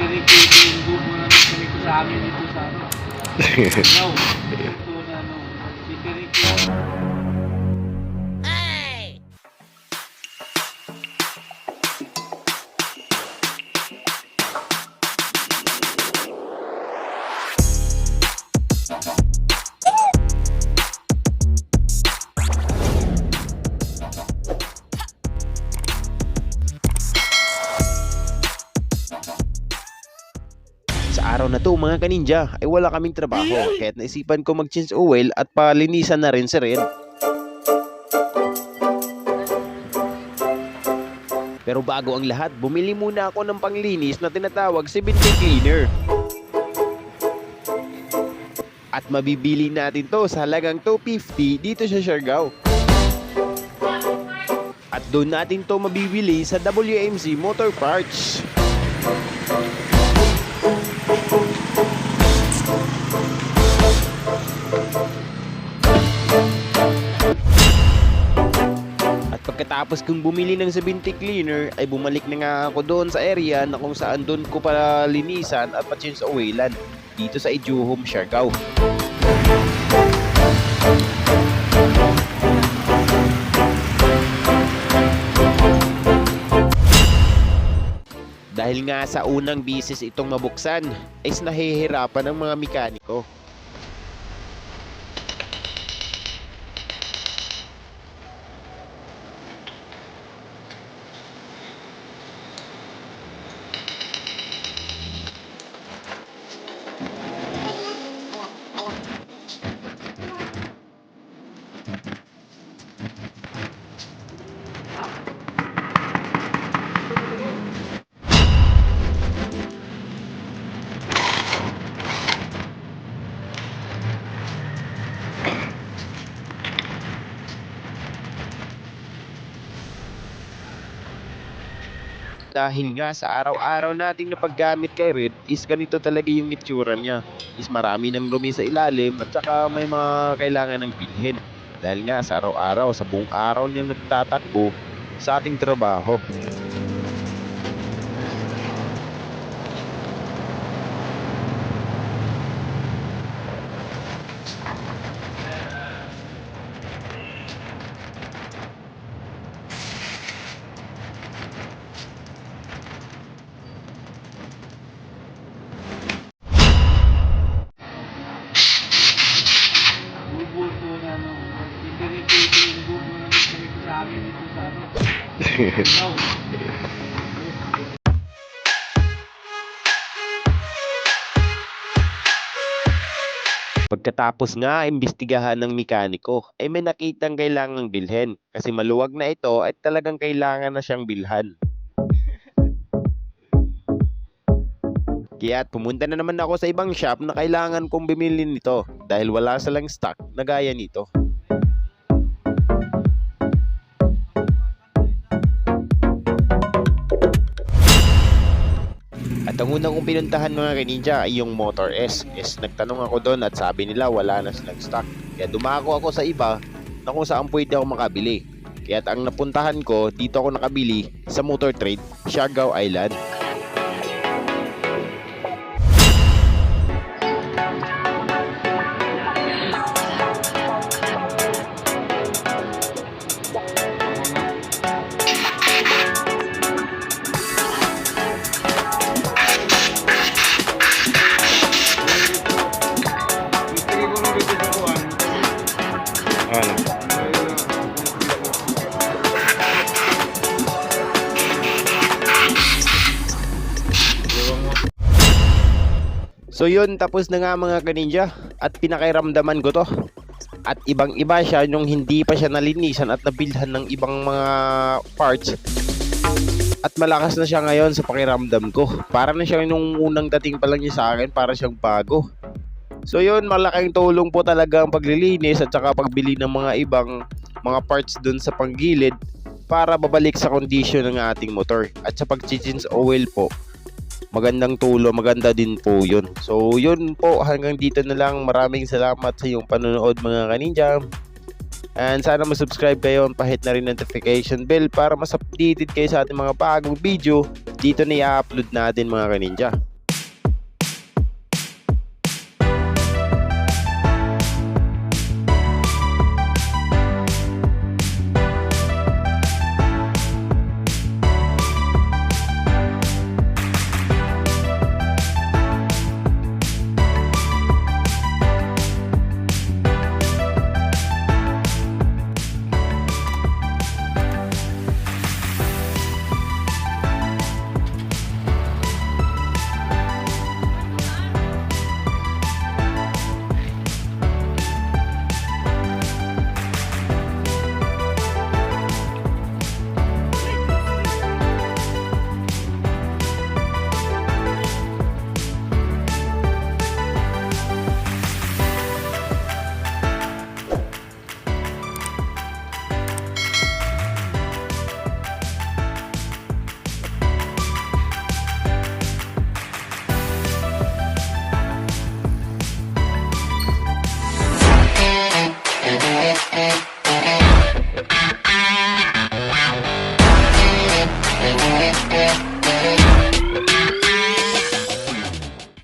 Ito mo na nagkanig sa amin ito sa ano. No. Ito na ano. Titirikin. Sa araw na to mga kaninja ay wala kaming trabaho kaya't naisipan ko mag-change oil at palinisan na rin si Red. Pero bago ang lahat, bumili muna ako ng panglinis na tinatawag si Binti Cleaner. At mabibili natin to sa halagang 250 dito sa Siargao. At doon natin to mabibili sa WMC Motor Parts. At pagkatapos kong bumili ng sa Binti Cleaner ay bumalik na nga ako doon sa area na kung saan doon ko pala linisan at pa-change oilan dito sa Ijuhom, Siargao. Dahil nga sa unang bisis itong mabuksan, is nahihirapan ng mga mekaniko. Dahil nga sa araw-araw nating napaggamit kay Red is ganito talaga yung itsura niya. Is marami ng lumi sa ilalim at saka may mga kailangan ng bilhin. Dahil nga sa araw-araw, sa buong araw niya nagtatakbo sa ating trabaho. Bubuto na ano. Titirikin. Ito mo na nagkanig sa amin ito sa ano. No. Pagkatapos nga imbestigahan ng mekaniko, ay may nakitang kailangang bilhin. Kasi maluwag na ito ay talagang kailangan na siyang bilhan. Kaya pumunta na naman ako sa ibang shop na kailangan kong bumili nito dahil wala silang stock na gaya nito. At ang unang kong pinuntahan mga kaninja ay yung Motor S. Nagtanong ako doon at sabi nila wala na silang stock. Kaya dumako ako sa iba na kung saan pwede ako makabili. Kaya ang napuntahan ko, dito ako nakabili sa Motor Trade, Siargao Island. So yun, tapos na nga mga kaninja at pinakairamdaman ko to. At ibang iba siya nung hindi pa siya nalinisan at nabilhan ng ibang mga parts. At malakas na siya ngayon sa pakiramdam ko. Para na siya nung unang dating pa lang niya sa akin, para siyang bago. So yun, malaking tulong po talaga ang paglilinis at saka pagbili ng mga ibang mga parts dun sa panggilid para babalik sa condition ng ating motor. At sa pag-change oil po, magandang tulong, maganda din po yun. So yun po, hanggang dito na lang. Maraming salamat sa iyong panonood mga kaninja. And sana masubscribe kayo at pahit na rin notification bell para mas updated kayo sa ating mga bagong video dito na i-upload natin mga kaninja.